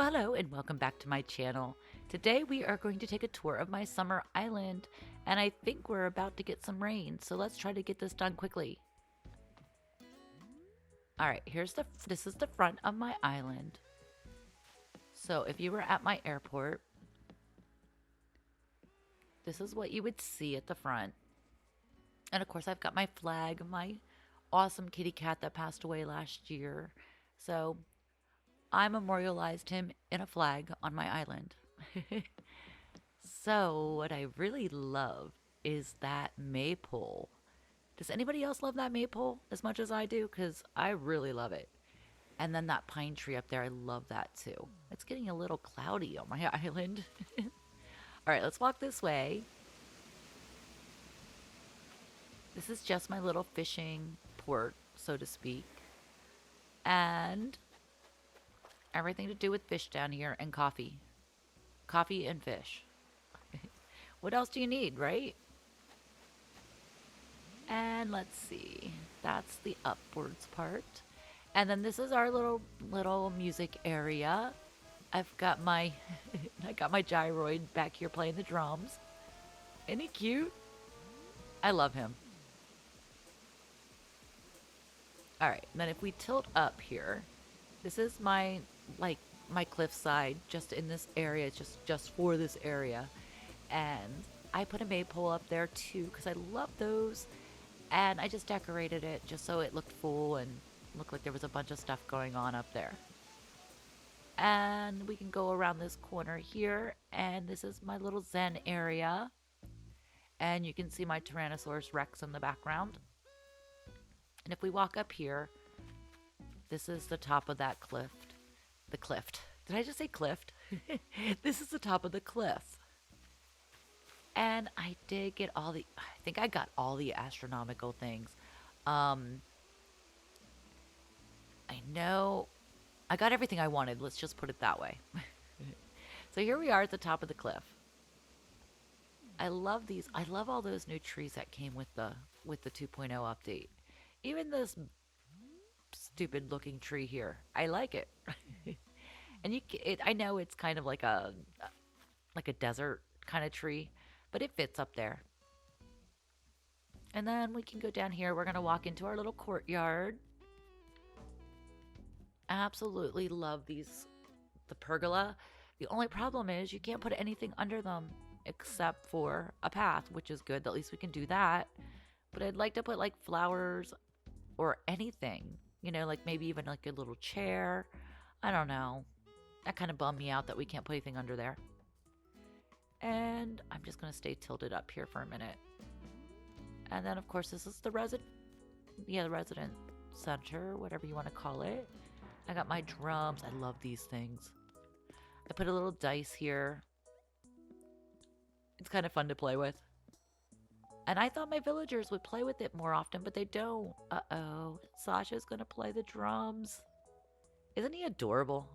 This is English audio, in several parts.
Well, hello and welcome back to my channel. Today we are going to take a tour of my summer island, and I think we're about to get some rain, so let's try to get this done quickly. Alright, this is the front of my island. So if you were at my airport, this is what you would see at the front. And of course I've got my flag, my awesome kitty cat that passed away last year. So I memorialized him in a flag on my island. So what I really love is that maypole. Does anybody else love that maypole as much as I do? Because I really love it. And then that pine tree up there, I love that too. It's getting a little cloudy on my island. All right, let's walk this way. This is just my little fishing port, so to speak. And everything to do with fish down here and coffee. Coffee and fish. What else do you need, right? And let's see. That's the upwards part. And then this is our little music area. I've got my I got my gyroid back here playing the drums. Isn't he cute? I love him. All right, and then if we tilt up here, this is my cliffside just in this area, just for this area. And I put a maypole up there too because I love those. And I just decorated it just so it looked full and looked like there was a bunch of stuff going on up there. And we can go around this corner here, and this is my little Zen area. And you can see my Tyrannosaurus Rex in the background. And if we walk up here, this is the top of that cliff. The cliff. Did I just say cliff? This is the top of the cliff. And I did get I think I got all the astronomical things. I know I got everything I wanted. Let's just put it that way. So here we are at the top of the cliff. I love these. I love all those new trees that came with the 2.0 update. Even this stupid looking tree here. I like it. And I know it's kind of like a desert kind of tree, but it fits up there. And then we can go down here. We're going to walk into our little courtyard. Absolutely love the pergola. The only problem is you can't put anything under them except for a path, which is good. At least we can do that. But I'd like to put like flowers or anything, like maybe even like a little chair. I don't know. That kind of bummed me out that we can't put anything under there. And I'm just going to stay tilted up here for a minute. And then, of course, this is the resident center, whatever you want to call it. I got my drums. I love these things. I put a little dice here. It's kind of fun to play with. And I thought my villagers would play with it more often, but they don't. Uh-oh. Sasha's going to play the drums. Isn't he adorable?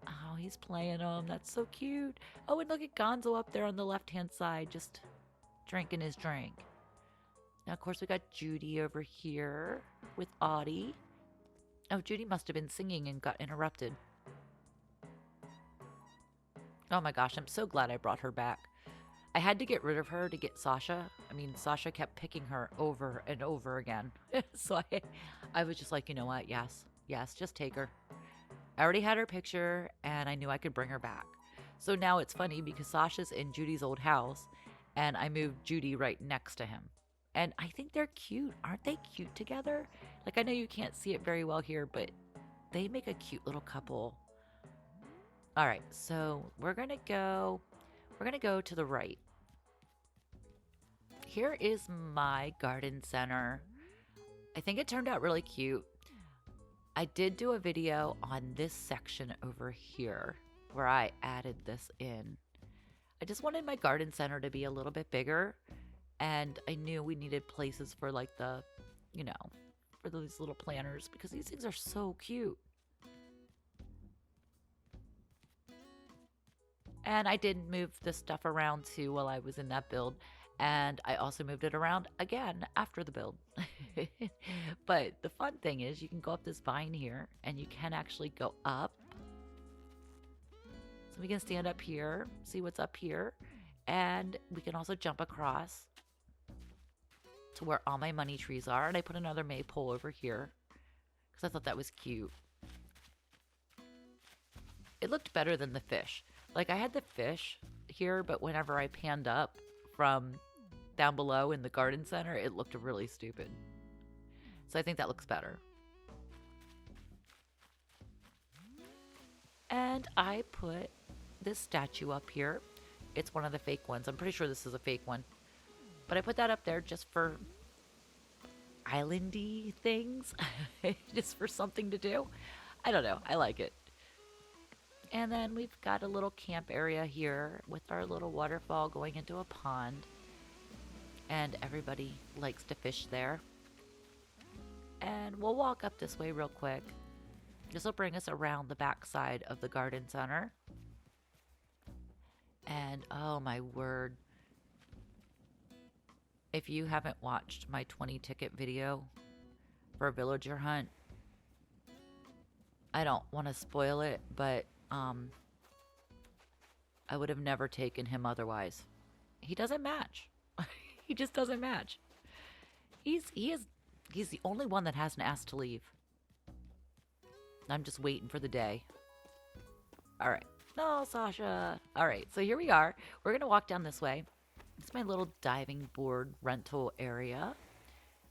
Oh, he's playing them. That's so cute. Oh, and look at Gonzo up there on the left-hand side, just drinking his drink. Now, of course, we got Judy over here with Audie. Oh, Judy must have been singing and got interrupted. Oh my gosh, I'm so glad I brought her back. I had to get rid of her to get Sasha. I mean, Sasha kept picking her over and over again. So I was just like, you know what? Yes, just take her. I already had her picture, and I knew I could bring her back. So now it's funny because Sasha's in Judy's old house, and I moved Judy right next to him. And I think they're cute. Aren't they cute together? Like, I know you can't see it very well here, but they make a cute little couple. All right, so we're going to go to the right. Here is my garden center. I think it turned out really cute. I did do a video on this section over here where I added this in. I just wanted my garden center to be a little bit bigger, and I knew we needed places for like for these little planters because these things are so cute. And I did move this stuff around too while I was in that build. And I also moved it around again after the build. But the fun thing is you can go up this vine here and you can actually go up. So we can stand up here, see what's up here. And we can also jump across to where all my money trees are. And I put another maypole over here because I thought that was cute. It looked better than the fish. Like I had the fish here, but whenever I panned up from down below in the garden center, it looked really stupid. So I think that looks better. And I put this statue up here. It's one of the fake ones. I'm pretty sure this is a fake one. But I put that up there just for islandy things. Just for something to do. I don't know. I like it. And then we've got a little camp area here with our little waterfall going into a pond. And everybody likes to fish there. And we'll walk up this way real quick. This will bring us around the back side of the garden center. And oh my word. If you haven't watched my 20 ticket video for a villager hunt, I don't want to spoil it, but I would have never taken him otherwise. He doesn't match. He just doesn't match. He's the only one that hasn't asked to leave. I'm just waiting for the day. All right. No, Sasha. All right. So here we are. We're going to walk down this way. It's my little diving board rental area.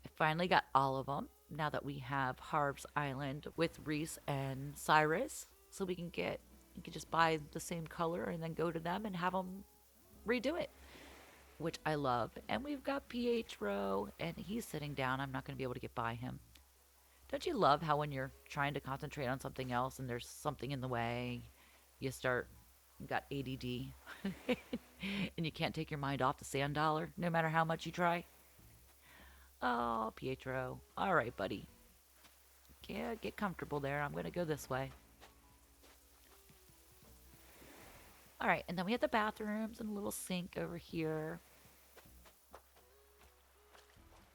I finally got all of them now that we have Harv's Island with Reese and Cyrus. So you can just buy the same color and then go to them and have them redo it, which I love. And we've got Pietro, and he's sitting down. I'm not going to be able to get by him. Don't you love how when you're trying to concentrate on something else and there's something in the way, you got ADD, and you can't take your mind off the sand dollar no matter how much you try? Oh, Pietro. All right, buddy. Yeah, get comfortable there. I'm going to go this way. All right, and then we have the bathrooms and a little sink over here.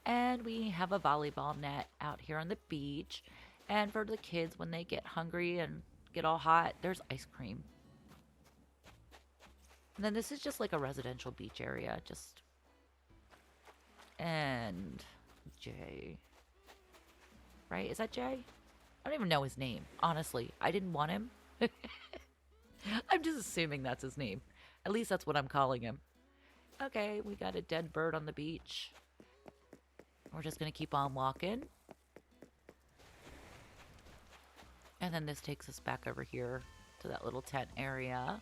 And we have a volleyball net out here on the beach. And for the kids, when they get hungry and get all hot, there's ice cream. And then this is just like a residential beach area. And Jay. Right? Is that Jay? I don't even know his name. Honestly, I didn't want him. I'm just assuming that's his name. At least that's what I'm calling him. Okay, we got a dead bird on the beach. We're just going to keep on walking. And then this takes us back over here to that little tent area.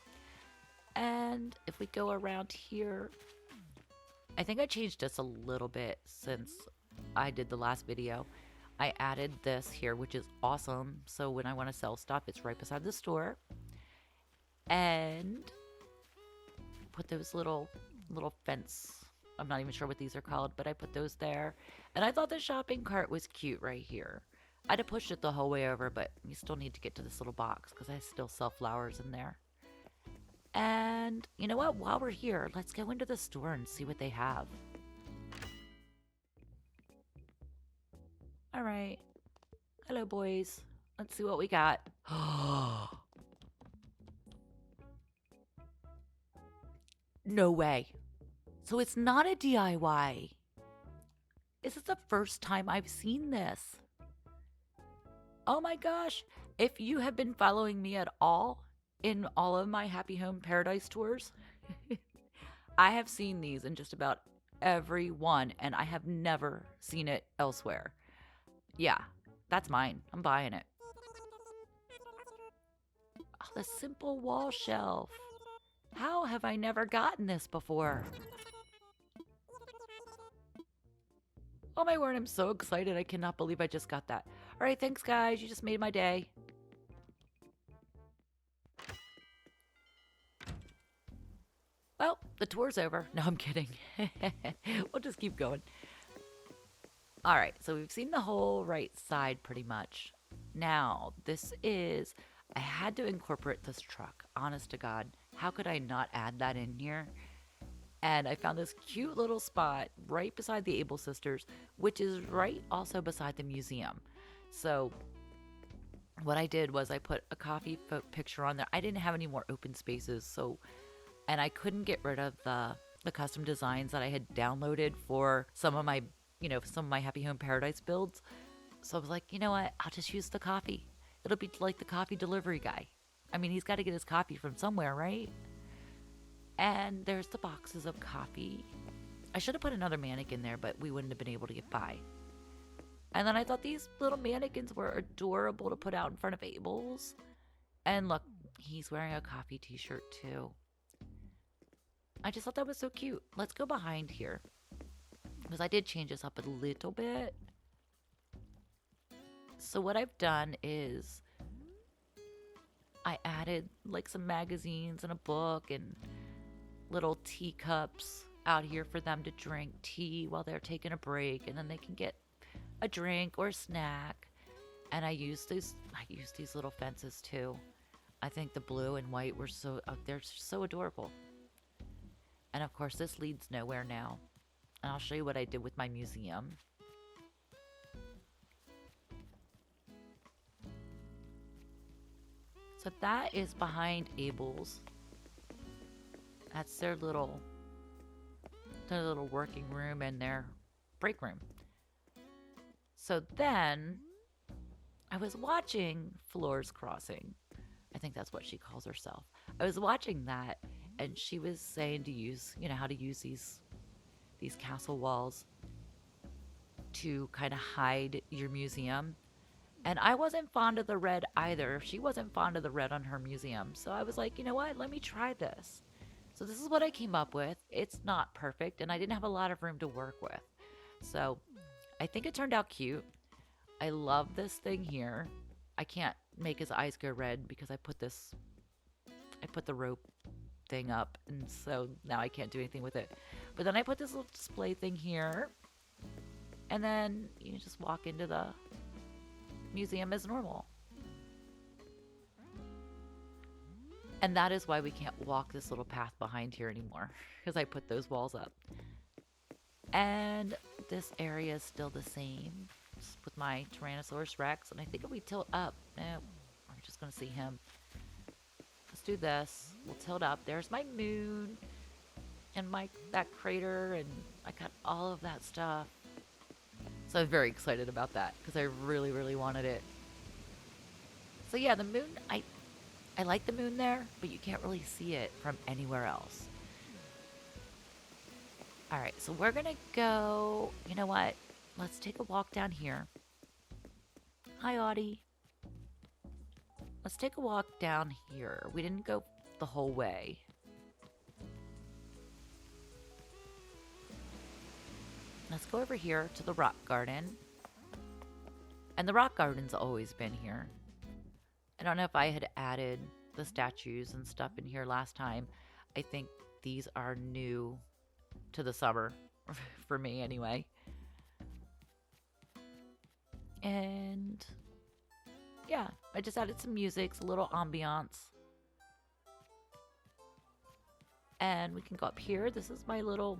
And if we go around here, I think I changed this a little bit since I did the last video. I added this here, which is awesome. So when I want to sell stuff, it's right beside the store. And put those little fence. I'm not even sure what these are called, but I put those there. And I thought the shopping cart was cute right here. I'd have pushed it the whole way over, but you still need to get to this little box because I still sell flowers in there. And you know what? While we're here, let's go into the store and see what they have. All right. Hello, boys. Let's see what we got. No way. So it's not a DIY. This is the first time I've seen this. Oh my gosh. If you have been following me at all in all of my Happy Home Paradise tours, I have seen these in just about every one, and I have never seen it elsewhere. Yeah, that's mine. I'm buying it. Oh, the simple wall shelf. How have I never gotten this before? Oh my word, I'm so excited. I cannot believe I just got that. All right, thanks guys. You just made my day. Well, the tour's over. No, I'm kidding. We'll just keep going. All right, so we've seen the whole right side pretty much. Now, I had to incorporate this truck. Honest to God, how could I not add that in here? And I found this cute little spot right beside the Able Sisters, which is right also beside the museum. So what I did was I put a coffee picture on there. I didn't have any more open spaces, so and I couldn't get rid of the custom designs that I had downloaded for some of my, some of my Happy Home Paradise builds. So I was like, you know what? I'll just use the coffee. It'll be like the coffee delivery guy. I mean, he's got to get his coffee from somewhere, right? And there's the boxes of coffee. I should have put another mannequin there, but we wouldn't have been able to get by. And then I thought these little mannequins were adorable to put out in front of Abel's. And look, he's wearing a coffee t-shirt too. I just thought that was so cute. Let's go behind here, because I did change this up a little bit. So what I've done is I added like some magazines and a book and little teacups out here for them to drink tea while they're taking a break, and then they can get a drink or a snack. And I used these little fences too. I think the blue and white were they're so adorable. And of course this leads nowhere now. And I'll show you what I did with my museum. So that is behind Abel's. That's their little working room and their break room. So then I was watching Floors Crossing. I think that's what she calls herself. I was watching that, and she was saying to use, how to use these castle walls to kind of hide your museum. And I wasn't fond of the red either. She wasn't fond of the red on her museum. So I was like, you know what? Let me try this. So this is what I came up with. It's not perfect, and I didn't have a lot of room to work with. So I think it turned out cute. I love this thing here. I can't make his eyes go red because I put the rope thing up, and so now I can't do anything with it. But then I put this little display thing here, and then you just walk into the museum as normal. And that is why we can't walk this little path behind here anymore, because I put those walls up. And this area is still the same with my Tyrannosaurus Rex. And I think if we tilt up, we're just going to see him. Let's do this. We'll tilt up. There's my moon and that crater, and I got all of that stuff. So I'm very excited about that because I really, really wanted it. So yeah, the moon, I like the moon there, but you can't really see it from anywhere else. All right, so we're gonna go, you know what? Let's take a walk down here. Hi, Audie. Let's take a walk down here. We didn't go the whole way. Let's go over here to the rock garden. And the rock garden's always been here. I don't know if I had added the statues and stuff in here last time. I think these are new to the summer, for me anyway. And yeah, I just added some music, a little ambiance. And we can go up here. This is my little...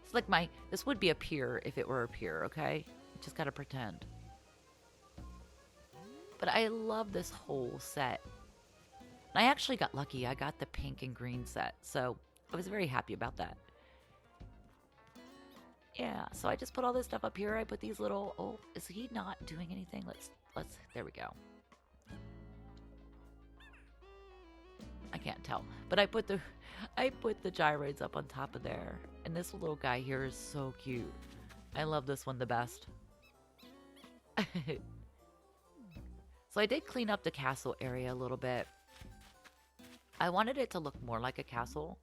It's like this would be a pier if it were a pier, okay? Just gotta pretend. But I love this whole set. And I actually got lucky. I got the pink and green set, so I was very happy about that. Yeah, so I just put all this stuff up here. I put these little... Oh, is he not doing anything? Let's... There we go. I can't tell. But I put the gyroids up on top of there. And this little guy here is so cute. I love this one the best. So I did clean up the castle area a little bit. I wanted it to look more like a castle.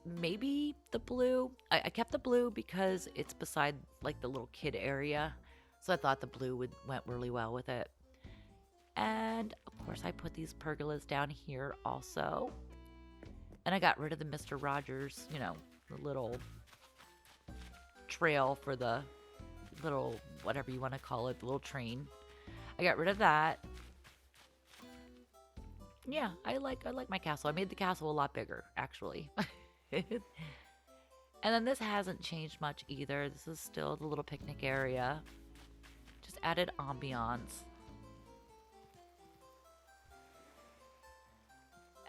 Maybe the blue. I kept the blue because it's beside like the little kid area. So I thought the blue went really well with it. And of course I put these pergolas down here also. And I got rid of the Mr. Rogers, the little trail for the little, whatever you want to call it, the little train. I got rid of that. Yeah, I like my castle. I made the castle a lot bigger, actually. And then this hasn't changed much either. This is still the little picnic area. Just added ambiance.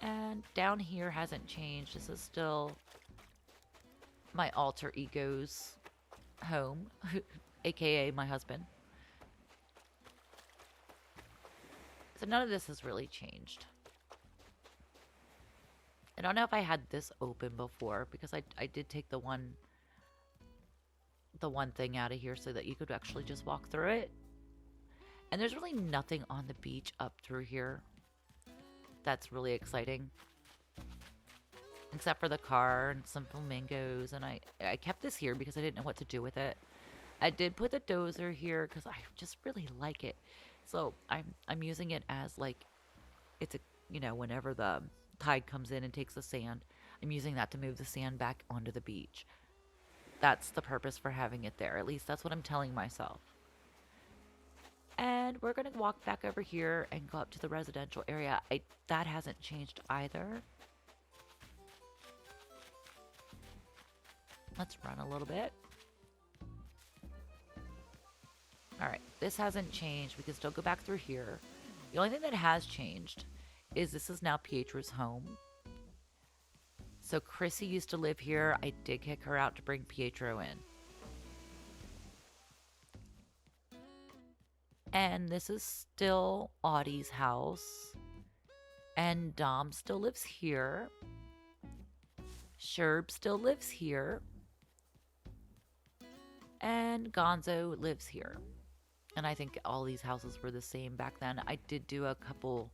And down here hasn't changed. This is still my alter ego's home, aka my husband. So none of this has really changed. I don't know if I had this open before because I did take the one thing out of here so that you could actually just walk through it. And there's really nothing on the beach up through here that's really exciting. Except for the car and some flamingos. And I kept this here because I didn't know what to do with it. I did put the dozer here because I just really like it. So I'm using it as like, it's a, you know, whenever the tide comes in and takes the sand, I'm using that to move the sand back onto the beach. That's the purpose for having it there. At least that's what I'm telling myself. And we're going to walk back over here and go up to the residential area. That hasn't changed either. Let's run a little bit. Alright, this hasn't changed. We can still go back through here. The only thing that has changed is this is now Pietro's home. So Chrissy used to live here. I did kick her out to bring Pietro in. And this is still Audie's house. And Dom still lives here. Sherb still lives here. And Gonzo lives here. And I think all these houses were the same back then. I did do a couple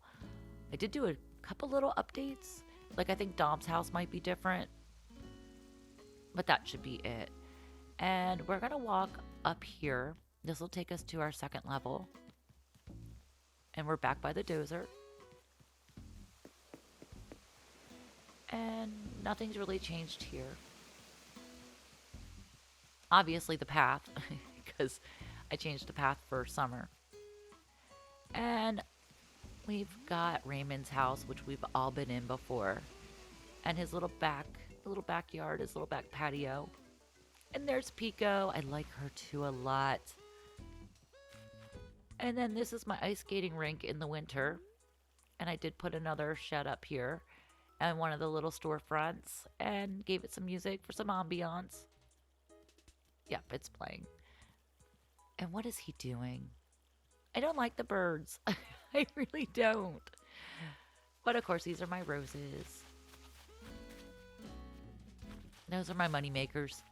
little updates. Like I think Dom's house might be different. But that should be it. And we're going to walk up here. This will take us to our second level. And we're back by the dozer. And nothing's really changed here. Obviously the path, because I changed the path for summer. And we've got Raymond's house, which we've all been in before. And his little backyard, his little back patio. And there's Pico. I like her too a lot. And then this is my ice skating rink in the winter. And I did put another shed up here. And one of the little storefronts. And gave it some music for some ambiance. Yep, it's playing. And what is he doing? I don't like the birds. I really don't. But of course, these are my roses. Those are my money makers.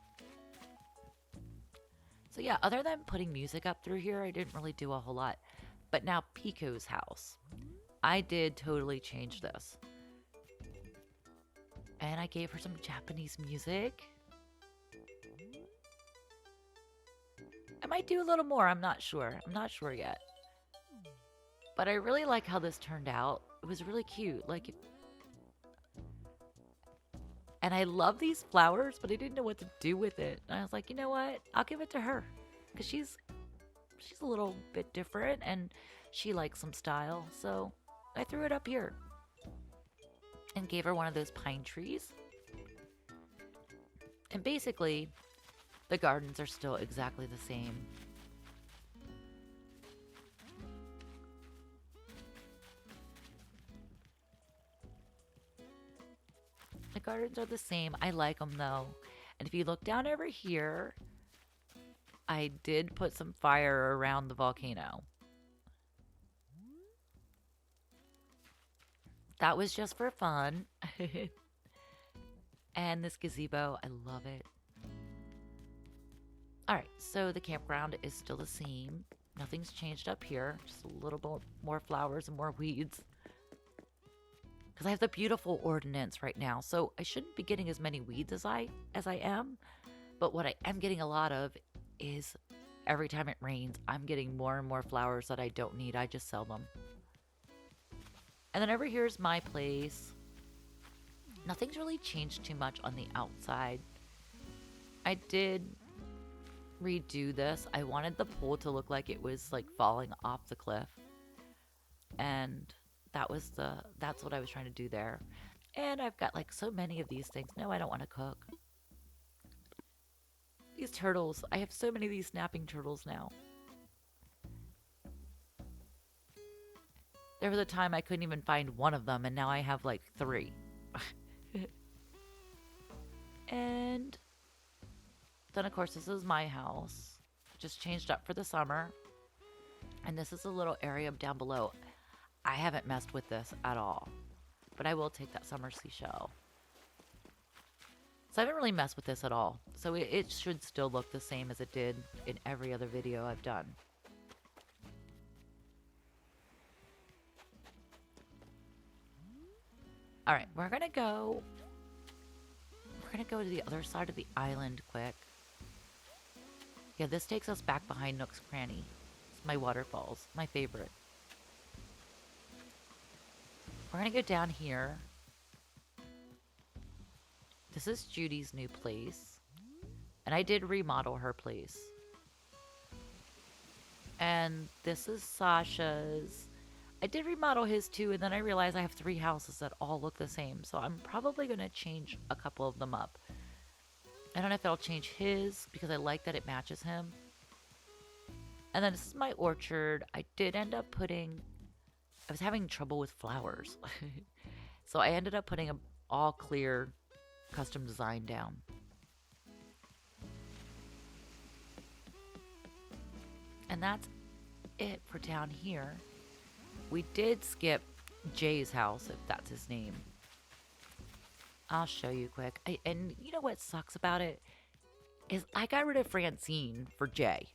So yeah, other than putting music up through here, I didn't really do a whole lot. But now Pico's house. I did totally change this. And I gave her some Japanese music. I might do a little more, I'm not sure. I'm not sure yet. But I really like how this turned out. It was really cute. And I love these flowers, but I didn't know what to do with it. And I was like, you know what? I'll give it to her. Because she's a little bit different and she likes some style. So I threw it up here. And gave her one of those pine trees. And basically, the gardens are still exactly the same. The gardens are the same. I like them though. And if you look down over here, I did put some fire around the volcano. That was just for fun. And this gazebo, I love it. Alright, so the campground is still the same. Nothing's changed up here. Just a little bit more flowers and more weeds. Because I have the beautiful ordinance right now. So I shouldn't be getting as many weeds as I am. But what I am getting a lot of is every time it rains, I'm getting more and more flowers that I don't need. I just sell them. And then over here is my place. Nothing's really changed too much on the outside. I did redo this. I wanted the pool to look like it was like falling off the cliff. And that's what I was trying to do there. And I've got like so many of these things. No, I don't want to cook. These turtles. I have so many of these snapping turtles now. There was a time I couldn't even find one of them, and now I have like 3. And then, of course, this is my house. Just changed up for the summer. And this is a little area down below. I haven't messed with this at all, but I will take that summer seashell. So I haven't really messed with this at all. So it should still look the same as it did in every other video I've done. All right, we're gonna go to the other side of the island quick. Yeah, this takes us back behind Nook's Cranny. It's my waterfalls, my favorite. We're gonna go down here. This is Judy's new place. And I did remodel her place. And this is Sasha's. I did remodel his too, and then I realized I have 3 houses that all look the same. So I'm probably going to change a couple of them up. I don't know if I'll change his, because I like that it matches him. And then this is my orchard. I did end up putting... I was having trouble with flowers. So I ended up putting an all clear custom design down. And that's it for down here. We did skip Jay's house, if that's his name. I'll show you quick. And you know what sucks about it? Is I got rid of Francine for Jay.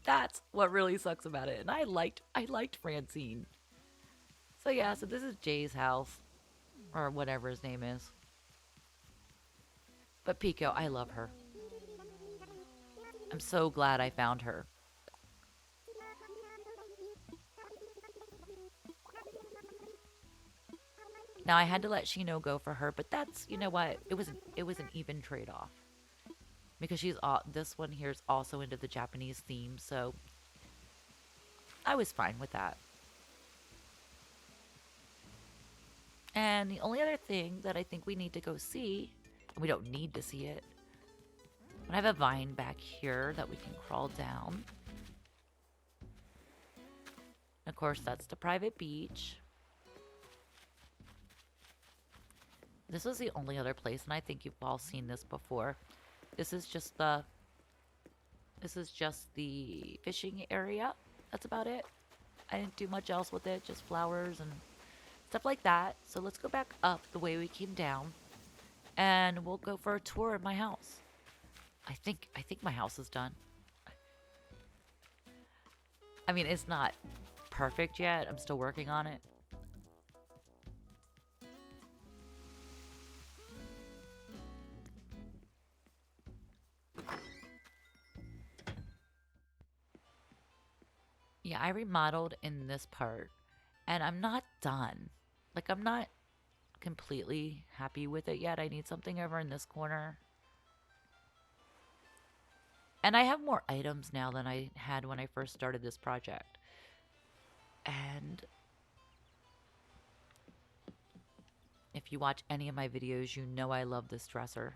That's what really sucks about it. And I liked Francine. So yeah, so this is Jay's house. Or whatever his name is. But Pico, I love her. I'm so glad I found her. Now I had to let Shino go for her, but that's, you know what? It was an even trade-off. Because this one here is also into the Japanese theme, so I was fine with that. And the only other thing that I think we need to go see, we don't need to see it, but I have a vine back here that we can crawl down. Of course, that's the private beach. This is the only other place, and I think you've all seen this before. This is just the fishing area. That's about it. I didn't do much else with it, just flowers and stuff like that. So let's go back up the way we came down, and we'll go for a tour of my house. I think my house is done. I mean, it's not perfect yet. I'm still working on it. Yeah, I remodeled in this part, and I'm not done. Like, I'm not completely happy with it yet. I need something over in this corner. And I have more items now than I had when I first started this project. And if you watch any of my videos, you know I love this dresser.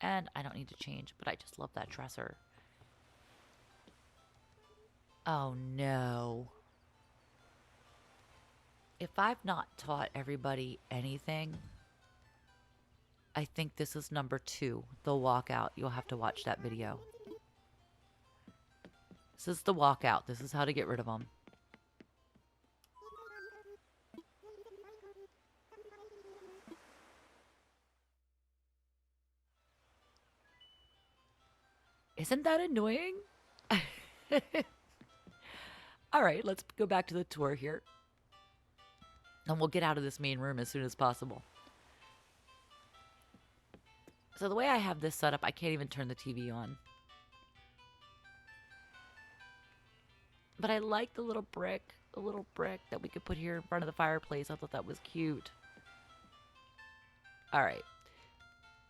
And I don't need to change, but I just love that dresser. Oh no. If I've not taught everybody anything, I think this is number 2, the walkout. You'll have to watch that video. This is the walkout. This is how to get rid of them. Isn't that annoying? All right, let's go back to the tour here. And we'll get out of this main room as soon as possible. So the way I have this set up, I can't even turn the TV on. But I like the little brick that we could put here in front of the fireplace. I thought that was cute. All right.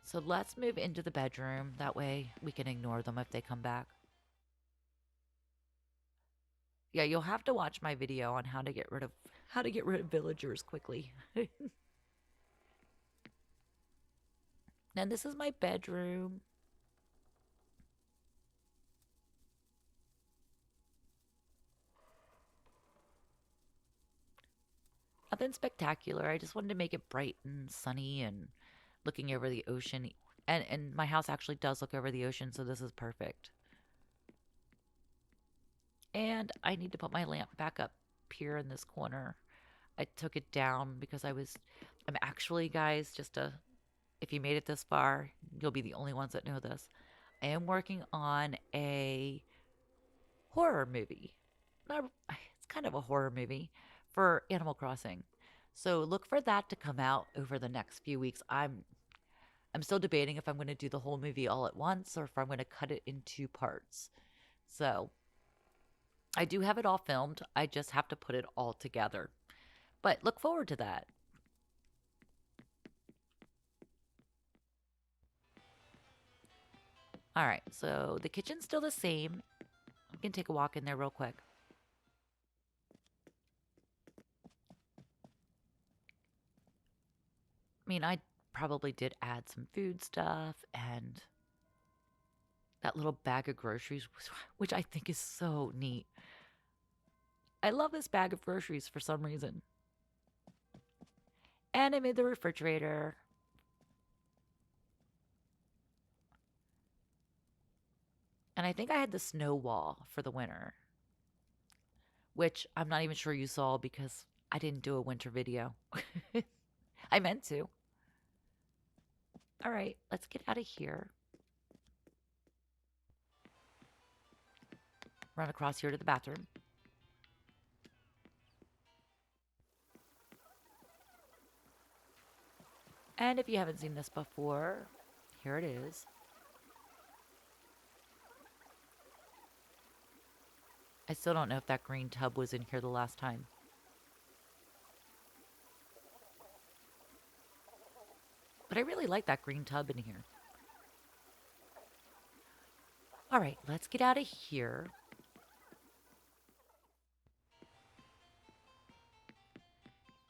So let's move into the bedroom. That way we can ignore them if they come back. Yeah, you'll have to watch my video on how to get rid of villagers quickly. And this is my bedroom. Nothing spectacular. I just wanted to make it bright and sunny and looking over the ocean. And my house actually does look over the ocean, so this is perfect. And I need to put my lamp back up here in this corner. I took it down because I'm actually, guys, if you made it this far, you'll be the only ones that know this. I am working on a horror movie. It's kind of a horror movie for Animal Crossing. So look for that to come out over the next few weeks. I'm still debating if I'm going to do the whole movie all at once or if I'm going to cut it into parts. So I do have it all filmed. I just have to put it all together. But look forward to that. All right, so the kitchen's still the same. I can take a walk in there real quick. I mean, I probably did add some food stuff and that little bag of groceries, which I think is so neat. I love this bag of groceries for some reason. And I made the refrigerator. And I think I had the snow wall for the winter, which I'm not even sure you saw because I didn't do a winter video. I meant to. All right, let's get out of here. Run across here to the bathroom. And if you haven't seen this before, here it is. I still don't know if that green tub was in here the last time. But I really like that green tub in here. All right, let's get out of here.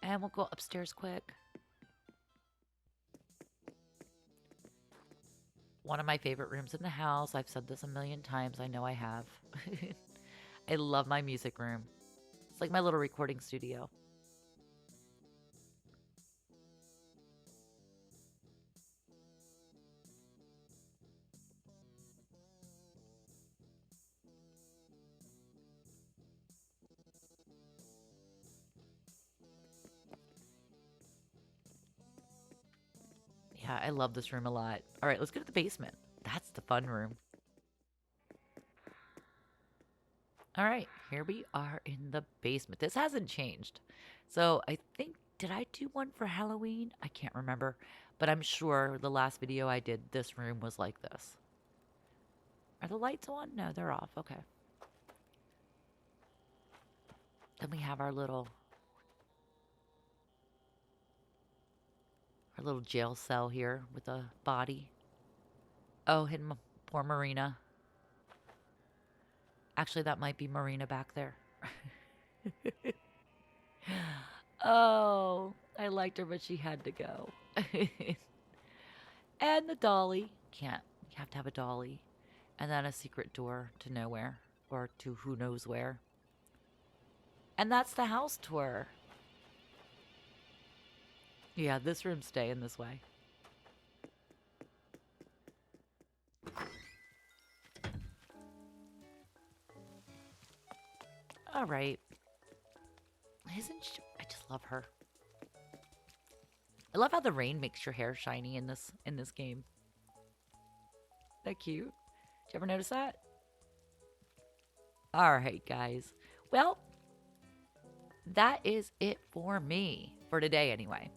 And we'll go upstairs quick. One of my favorite rooms in the house. I've said this a million times. I know I have. I love my music room. It's like my little recording studio. Yeah, I love this room a lot. All right, let's go to the basement. That's the fun room. All right, here we are in the basement. This hasn't changed. So I think, did I do one for Halloween? I can't remember, but I'm sure the last video I did, this room was like this. Are the lights on? No, they're off. Okay. Then we have our little jail cell here with a body. Oh, hidden poor Marina. Actually, that might be Marina back there. Oh, I liked her, but she had to go. And the dolly. You have to have a dolly. And then a secret door to nowhere. Or to who knows where. And that's the house tour. Yeah, this room's staying this way. All right. Isn't she? I just love her. I love how the rain makes your hair shiny in this game. That cute? Did you ever notice that? All right, guys. Well, that is it for me for today anyway.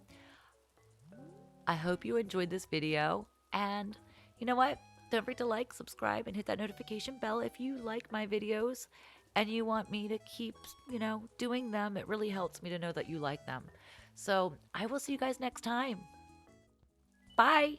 I hope you enjoyed this video, and you know what? Don't forget to like, subscribe, and hit that notification bell if you like my videos and you want me to keep, doing them. It really helps me to know that you like them. So I will see you guys next time. Bye.